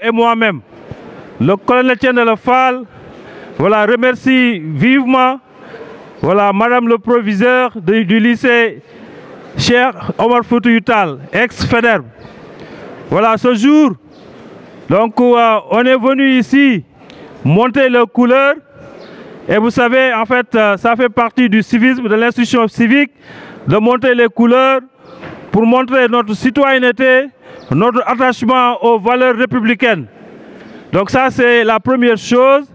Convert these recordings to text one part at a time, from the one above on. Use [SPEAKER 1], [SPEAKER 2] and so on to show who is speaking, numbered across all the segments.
[SPEAKER 1] Et moi-même, le colonel Thiendella Fall, voilà, remercie vivement voilà, Madame le proviseur du lycée Cheikh Omar Foutiyou Tall, ex-Faidherbe. Voilà, ce jour, donc, on est venu ici monter les couleurs. Et vous savez, en fait, ça fait partie du civisme, de l'institution civique, de monter les couleurs pour montrer notre citoyenneté, notre attachement aux valeurs républicaines. Donc ça, c'est la première chose.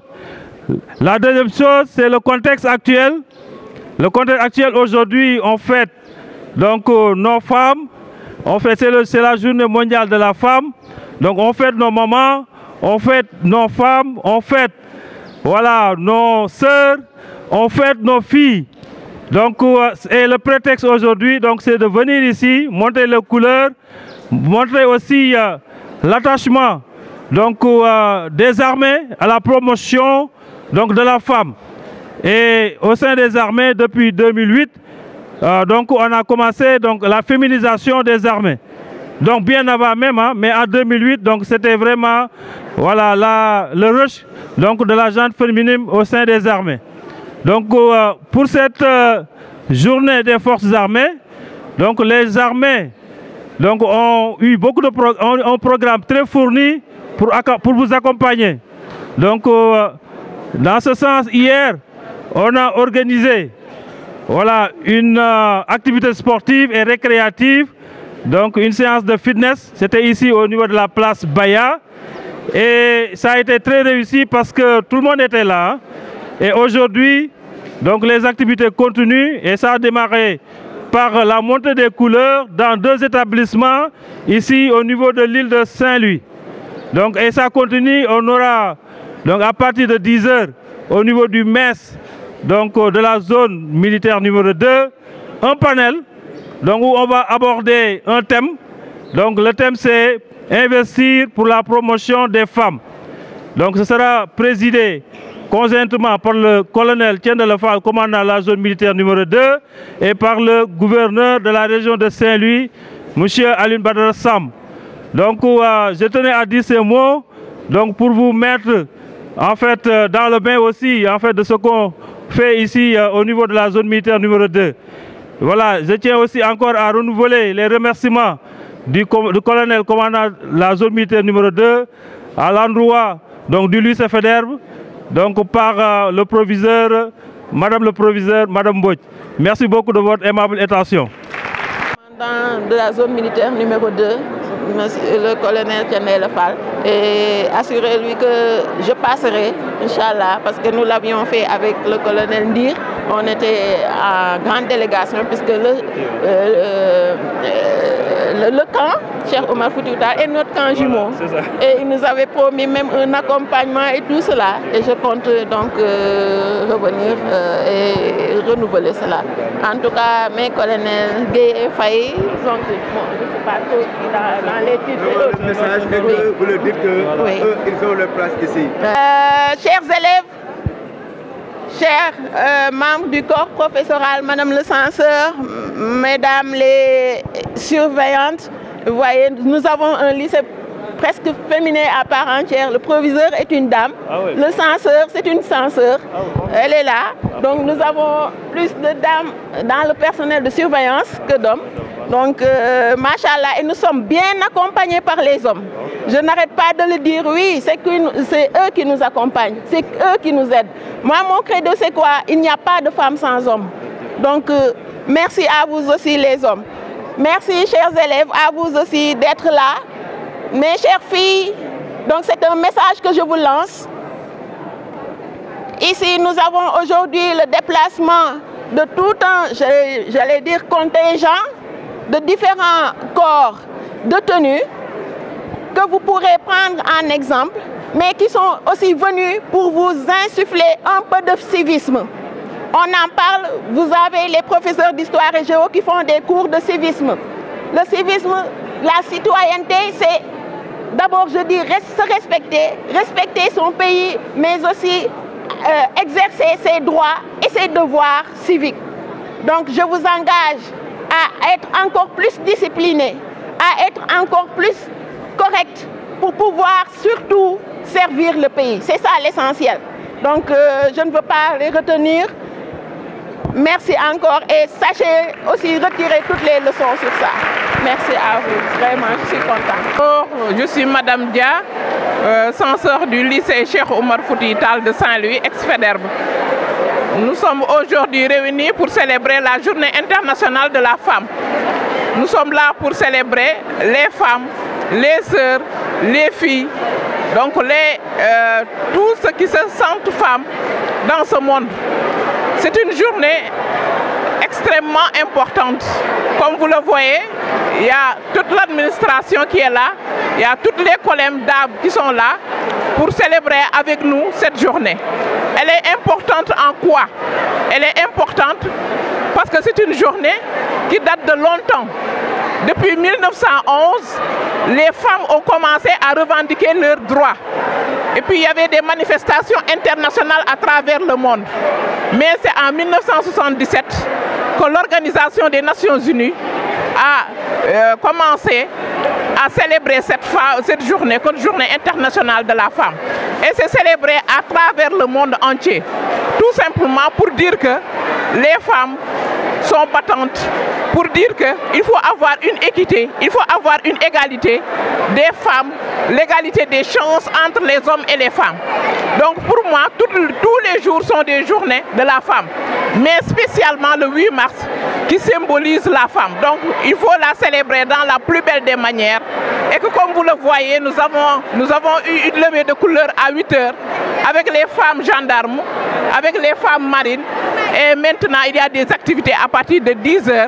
[SPEAKER 1] La deuxième chose, c'est le contexte actuel. Le contexte actuel, aujourd'hui, on fête donc, nos femmes. C'est la journée mondiale de la femme. Donc on fête nos mamans, on fête nos femmes, on fête voilà, nos sœurs, on fête nos filles. Donc, et le prétexte aujourd'hui, c'est de venir ici, montrer les couleurs, montrer aussi l'attachement des armées à la promotion de la femme. Et au sein des armées, depuis 2008, on a commencé la féminisation des armées. Donc bien avant même, hein, mais en 2008, c'était vraiment voilà, le rush de la gente féminine au sein des armées. Donc pour cette journée des forces armées, les armées ont eu beaucoup de un programme très fourni pour vous accompagner. Donc dans ce sens, hier, on a organisé voilà, une activité sportive et récréative. Donc une séance de fitness, c'était ici au niveau de la place Baya. Et ça a été très réussi parce que tout le monde était là. Hein. Et aujourd'hui, les activités continuent et ça a démarré par la montée des couleurs dans 2 établissements ici au niveau de l'île de Saint-Louis. Et ça continue, on aura à partir de 10 h au niveau du MES, de la zone militaire numéro 2, un panel. Où on va aborder un thème. Le thème c'est investir pour la promotion des femmes. Ce sera présidé conjointement par le colonel Thiendella Fall, commandant la zone militaire numéro 2, et par le gouverneur de la région de Saint-Louis, M. Alioune Badara Samb. Je tenais à dire ces mots pour vous mettre en fait dans le bain aussi en fait de ce qu'on fait ici au niveau de la zone militaire numéro 2. Voilà, je tiens aussi encore à renouveler les remerciements du colonel commandant la zone militaire numéro 2 à l'endroit du lycée Faidherbe, par le proviseur, Madame le proviseur, Madame Mbodj. Merci beaucoup de votre aimable attention.
[SPEAKER 2] Commandant de la zone militaire numéro 2, monsieur le colonel Thiendella Fall, et assurez-lui que je passerai, Inch'Allah, parce que nous l'avions fait avec le colonel Ndir. On était en grande délégation puisque le camp, Cheikh Omar Foutiyou Tall, est notre camp jumeau. Et il nous avait promis même un accompagnement et tout cela. Et je compte revenir et renouveler cela. En tout cas, mes colonels Gueye et Faye, je ne sais pas trop dans les titres.
[SPEAKER 3] Le message, vous le dites qu'ils ont leur place ici.
[SPEAKER 2] Chers élèves, chers membres du corps professoral, Madame le censeur, Mesdames les surveillantes, vous voyez, nous avons un lycée presque féminin à part entière. Le proviseur est une dame, le censeur c'est une censeur, elle est là. Donc nous avons plus de dames dans le personnel de surveillance que d'hommes. Donc, machallah, et nous sommes bien accompagnés par les hommes. Je n'arrête pas de le dire, oui, c'est eux qui nous accompagnent, c'est eux qui nous aident. Moi, mon credo, c'est quoi? Il n'y a pas de femmes sans hommes. Donc, merci à vous aussi, les hommes. Merci, chers élèves, à vous aussi d'être là. Mes chères filles, donc c'est un message que je vous lance. Ici, nous avons aujourd'hui le déplacement de tout un, j'allais dire, contingent de différents corps de tenue que vous pourrez prendre en exemple, mais qui sont aussi venus pour vous insuffler un peu de civisme. On en parle, vous avez les professeurs d'histoire et géo qui font des cours de civisme. Le civisme, la citoyenneté, c'est d'abord, je dis, se respecter, respecter son pays, mais aussi exercer ses droits et ses devoirs civiques. Donc je vous engage à être encore plus discipliné, à être encore plus correct pour pouvoir surtout servir le pays. C'est ça l'essentiel. Donc je ne veux pas les retenir. Merci encore et sachez aussi retirer toutes les leçons sur ça. Merci à vous, vraiment, je suis contente.
[SPEAKER 4] Je suis Madame Dia, censeur du lycée Cheikh Oumar Foutiyou Tall de Saint-Louis, ex-Faidherbe. Nous sommes aujourd'hui réunis pour célébrer la Journée internationale de la femme. Nous sommes là pour célébrer les femmes, les sœurs, les filles, donc tous ceux qui se sentent femmes dans ce monde. C'est une journée extrêmement importante. Comme vous le voyez, il y a toute l'administration qui est là, il y a toutes les collègues d'AB qui sont là pour célébrer avec nous cette journée. Elle est importante en quoi? Elle est importante parce que c'est une journée qui date de longtemps. Depuis 1911, les femmes ont commencé à revendiquer leurs droits. Et puis il y avait des manifestations internationales à travers le monde. Mais c'est en 1977 que l'Organisation des Nations Unies a commencé à célébrer cette journée comme journée internationale de la femme. Et c'est célébré à travers le monde entier. Tout simplement pour dire que les femmes sont battantes, pour dire qu'il faut avoir une équité, il faut avoir une égalité des femmes, l'égalité des chances entre les hommes et les femmes. Donc pour moi, tous les jours sont des journées de la femme, mais spécialement le 8 mars qui symbolise la femme. Donc il faut la célébrer dans la plus belle des manières et que comme vous le voyez, nous avons eu une levée de couleur à 8 h avec les femmes gendarmes, avec les femmes marines et maintenant il y a des activités à partir de 10 h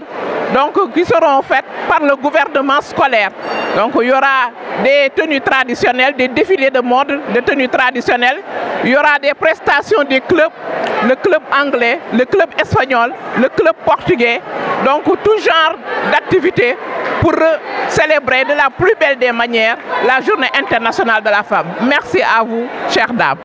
[SPEAKER 4] donc, qui seront faites par le gouvernement scolaire. Donc il y aura des tenues traditionnelles, des défilés de mode, de tenues traditionnelles. Il y aura des prestations des clubs, le club anglais, le club espagnol, le club portugais. Donc tout genre d'activités pour célébrer de la plus belle des manières la Journée internationale de la femme. Merci à vous, chères dames.